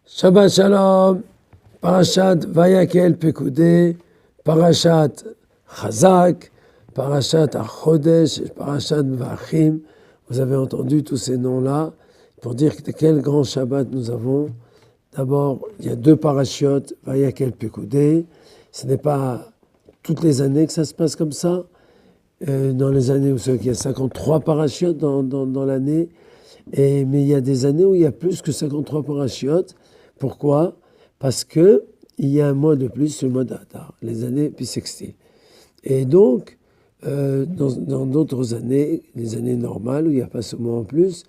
Shabbat Shalom, Parashat Vayakel Pekudei, Parashat Chazak, Parashat Achodesh, Parashat Vachim. Vous avez entendu tous ces noms-là pour dire de quel grand Shabbat nous avons. D'abord, il y a deux parachiotes, Vayakel Pekudei. Ce n'est pas toutes les années que ça se passe comme ça. Dans les années où il y a 53 parachiotes dans l'année, mais il y a des années où il y a plus que 53 parachiotes. Pourquoi? Parce qu'il y a un mois de plus, le mois d'Adar, les années bissextiles. Et donc, dans d'autres années, les années normales, où il n'y a pas ce mois en plus,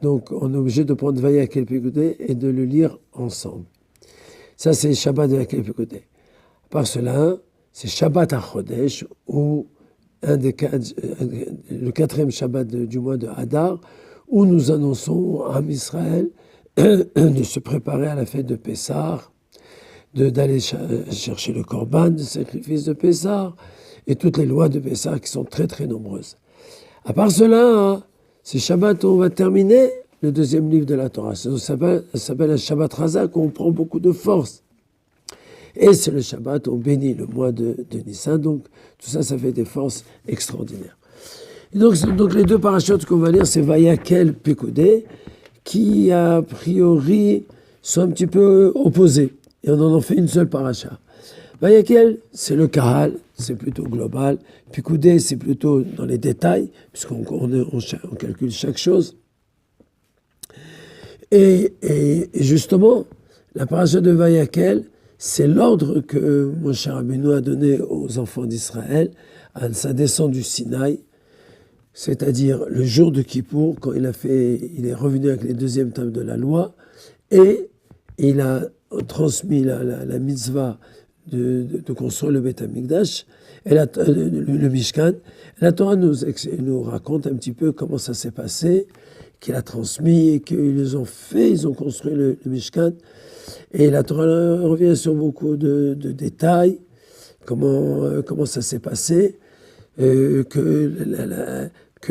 donc on est obligé de prendre Vayakel Pekudei et de le lire ensemble. Ça, c'est Shabbat de Vayakel Pekudei. Par cela, c'est Shabbat HaChodesh, ou le quatrième Shabbat du mois de Hadar, où nous annonçons à Israël de se préparer à la fête de Pessah, d'aller chercher le Korban, le sacrifice de Pessah, et toutes les lois de Pessah qui sont très très nombreuses. À part cela, c'est Shabbat où on va terminer le deuxième livre de la Torah. Ça s'appelle un Shabbat Chazak où on prend beaucoup de force. Et c'est le Shabbat où on bénit le mois de Nissan. Donc tout ça, ça fait des forces extraordinaires. Et donc les deux parachutes qu'on va lire, c'est Vayakel Pekudei, qui a priori sont un petit peu opposés. Et on en a fait une seule paracha. Vayakel, c'est le Kahal, c'est plutôt global. Pekudei, c'est plutôt dans les détails, puisqu'on calcule chaque chose. Et justement, la paracha de Vayakel, c'est l'ordre que Moshe Rabbeinu a donné aux enfants d'Israël à sa descente du Sinaï, c'est-à-dire le jour de Kippour, quand il est revenu avec les deuxièmes tables de la loi, et il a transmis la mitzvah de construire le Beth Amikdash, et le Mishkan. La Torah nous raconte un petit peu comment ça s'est passé, qu'il a transmis et qu'ils ont construit le Mishkan. Et la Torah revient sur beaucoup de détails, comment ça s'est passé, que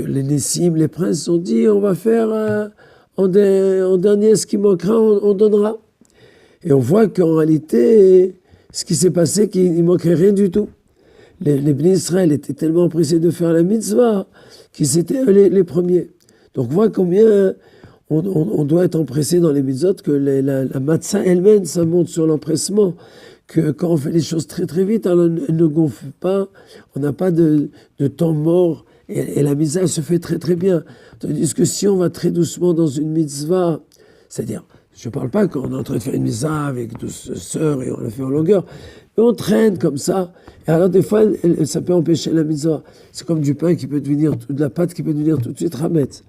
les Nessim, les princes ont dit, on va faire en dernier ce qui manquera, on donnera. Et on voit qu'en réalité, ce qui s'est passé, qu'il ne manquait rien du tout. Les Bnei Israël étaient tellement pressés de faire la mitzvah qu'ils étaient les premiers. Donc on voit combien on doit être empressé dans les mitzvot, que la matzah elle-même, ça monte sur l'empressement, que quand on fait les choses très très vite, alors elle ne gonfle pas, on n'a pas de temps mort, et la mitzvah elle se fait très très bien. Tandis que si on va très doucement dans une mitzvah, c'est-à-dire, je ne parle pas quand on est en train de faire une mitzvah avec 12 sœurs et on la fait en longueur, mais on traîne comme ça, et alors des fois ça peut empêcher la mitzvah. C'est comme du pain qui peut devenir, de la pâte qui peut devenir tout de suite ramette.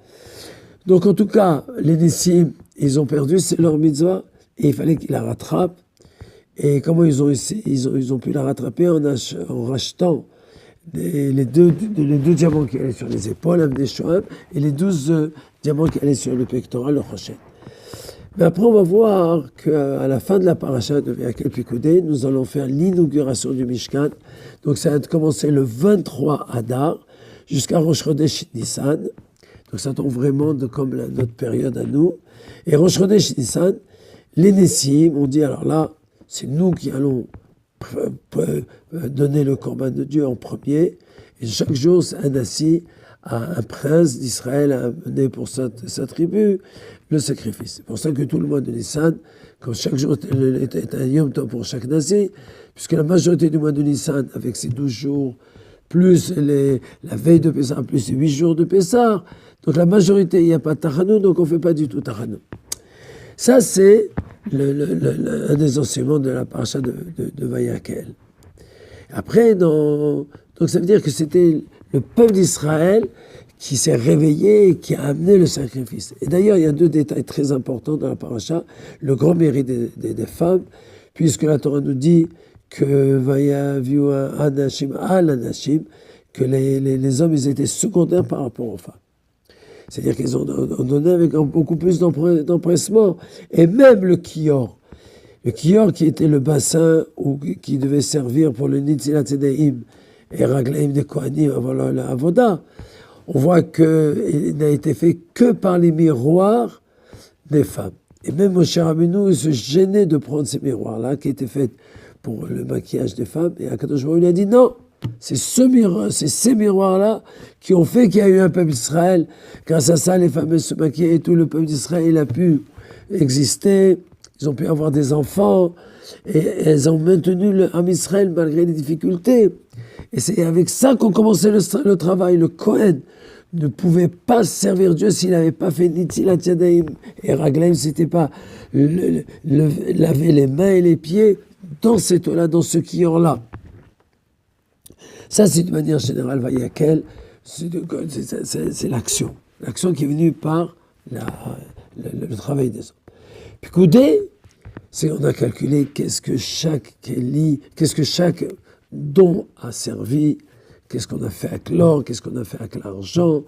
Donc en tout cas, les Nessim, ils ont perdu, c'est leur mitzvah, et il fallait qu'ils la rattrapent. Et comment ils ont pu la rattraper en rachetant les deux diamants qui allaient sur les épaules, des Shoab, et les 12 diamants qui allaient sur le pectoral, le Rochet. Mais après, on va voir qu'à la fin de la paracha de Vayakel Pekudei, nous allons faire l'inauguration du Mishkan. Donc ça va commencer le 23 Adar jusqu'à Rosh Chodesh Nissan. Donc ça tombe vraiment comme notre période à nous. Et Rosh Chodesh Nissan, les Nessim, on dit alors là, c'est nous qui allons donner le Korban de Dieu en premier. Et chaque jour, c'est un Nassi, un prince d'Israël a amené pour sa tribu le sacrifice. C'est pour ça que tout le mois de Nissan, comme chaque jour est un Yom Tov pour chaque Nassi, puisque la majorité du mois de Nissan, avec ses 12 jours, plus la veille de Pessah, plus les 8 jours de Pessah, donc la majorité, il n'y a pas de Tachanout, donc on ne fait pas du tout Tachanout. Ça, c'est un des enseignements de la paracha de Vayakel. Après, donc ça veut dire que c'était le peuple d'Israël qui s'est réveillé et qui a amené le sacrifice. Et d'ailleurs, il y a deux détails très importants dans la paracha. Le grand mérite des femmes, puisque la Torah nous dit que Vayaviu Anashim al Anashim, que les hommes, ils étaient secondaires par rapport aux femmes. C'est-à-dire qu'ils ont donné avec beaucoup plus d'empressement. Et même le kior qui était le bassin qui devait servir pour le Nitzilat Yedaim et Raglaim de Kohanim avant la Avoda, on voit qu'il n'a été fait que par les miroirs des femmes. Et même Moshe Rabbeinu, il se gênait de prendre ces miroirs-là, qui étaient faits pour le maquillage des femmes. Et Akadosh Baruch Hu, il a dit non, c'est ces miroirs-là qui ont fait qu'il y a eu un peuple d'Israël. Grâce à ça, les femmes se maquillaient et tout le peuple d'Israël, il a pu exister. Ils ont pu avoir des enfants. Et elles ont maintenu le Ham Israël malgré les difficultés. Et c'est avec ça qu'on commençait le travail. Le Kohen ne pouvait pas servir Dieu s'il n'avait pas fait Nitzilat Yadayim et Raglaim, c'était pas laver les mains et les pieds dans cette eau-là, dans ce kior-là. Ça, c'est de manière générale, Vayakel, c'est l'action. L'action qui est venue par le travail des hommes. Puis Koudé, on a calculé qu'est-ce que chaque don a servi, qu'est-ce qu'on a fait avec l'or, qu'est-ce qu'on a fait avec l'argent,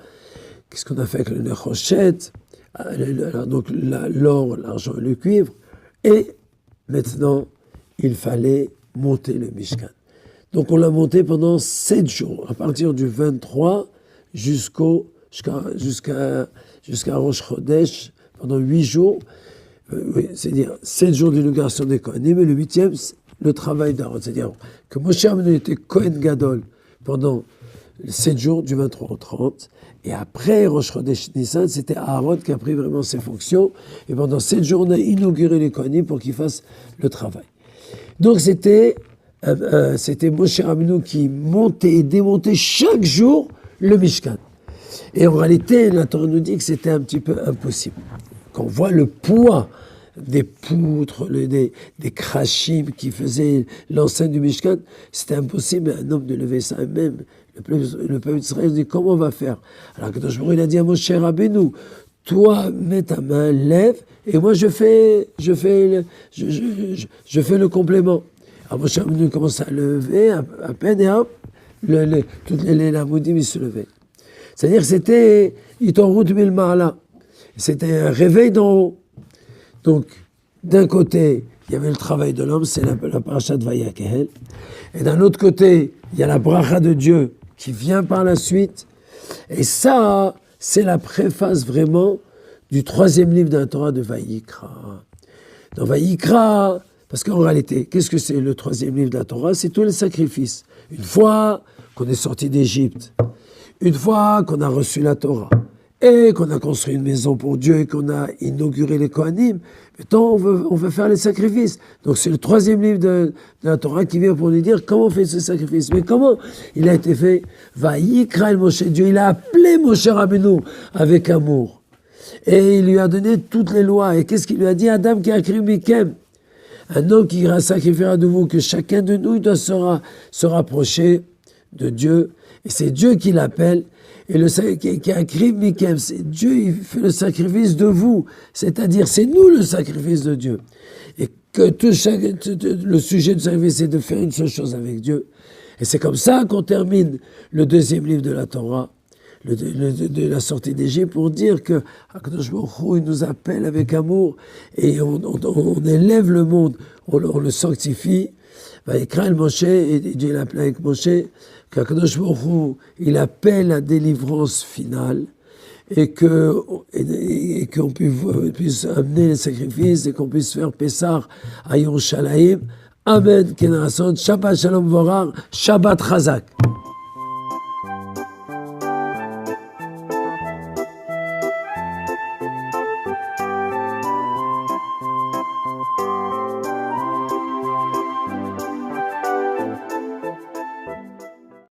qu'est-ce qu'on a fait avec le nechoshet, donc l'or, l'argent et le cuivre. Et maintenant, il fallait monter le Mishkan. Donc on l'a monté pendant 7 jours, à partir du 23 jusqu'à Rosh Chodesh, pendant 8 jours, c'est-à-dire 7 jours d'inauguration des Kohanim, et le 8e, le travail d'Aaron. C'est-à-dire que Moshe Rabbeinu était Kohen Gadol pendant 7 jours, du 23 au 30, et après Rosh Chodesh Nissan, c'était Aaron qui a pris vraiment ses fonctions, et pendant 7 jours, on a inauguré les Kohanim pour qu'ils fassent le travail. Donc c'était Moshe Rabbeinu qui montait et démontait chaque jour le Mishkan. Et en réalité, la Torah nous dit que c'était un petit peu impossible. Quand on voit le poids des poutres, des krachim qui faisaient l'enceinte du Mishkan, c'était impossible à un homme de lever ça. Et même le peuple d'Israël dit comment on va faire. Alors Kadosh Baruch Hu, il a dit à Moshe Rabbeinu, toi mets ta main, lève, et moi je fais le complément. Alors Moshe Rabbeinu commence à lever à peine et hop, toutes les lamoudim ils se levaient. C'est-à-dire que c'était Itorut Milma'ala. C'était un réveil d'en haut. Donc, d'un côté, il y avait le travail de l'homme, c'est la paracha de Vayakel. Et d'un autre côté, il y a la bracha de Dieu qui vient par la suite. Et ça, c'est la préface vraiment du 3e livre d'un Torah de Vayikra. Dans Vayikra, parce qu'en réalité, qu'est-ce que c'est le 3e livre d'un Torah? C'est tous les sacrifices. Une fois qu'on est sorti d'Égypte, une fois qu'on a reçu la Torah, et qu'on a construit une maison pour Dieu et qu'on a inauguré les Kohanim, maintenant on veut faire les sacrifices. Donc c'est le 3e livre de la Torah qui vient pour nous dire comment on fait ce sacrifice. Mais comment il a été fait? Vayikra el Moshe, Dieu, il a appelé Moshe Rabbeinu avec amour. Et il lui a donné toutes les lois. Et qu'est-ce qu'il lui a dit? Adam qui a écrit Mikem, un homme qui sacrifiera de vous, que chacun de nous doit se rapprocher de Dieu. Et c'est Dieu qui l'appelle. Et qui a écrit Mikem, c'est Dieu, il fait le sacrifice de vous. C'est-à-dire, c'est nous le sacrifice de Dieu. Et que le sujet du sacrifice, c'est de faire une seule chose avec Dieu. Et c'est comme ça qu'on termine le 2e livre de la Torah, de la sortie d'Égypte, pour dire que Akadosh Baruch Hu, il nous appelle avec amour et on élève le monde, on le sanctifie. Vayikra el Moshe, et Dieu l'appelle avec Moshe, qu'Akadosh Baruch Hu, il appelle la délivrance finale et qu'on puisse amener les sacrifices et qu'on puisse faire Pessah à Yerushalayim. Amen. Shabbat Shalom Vorar, Shabbat Chazak.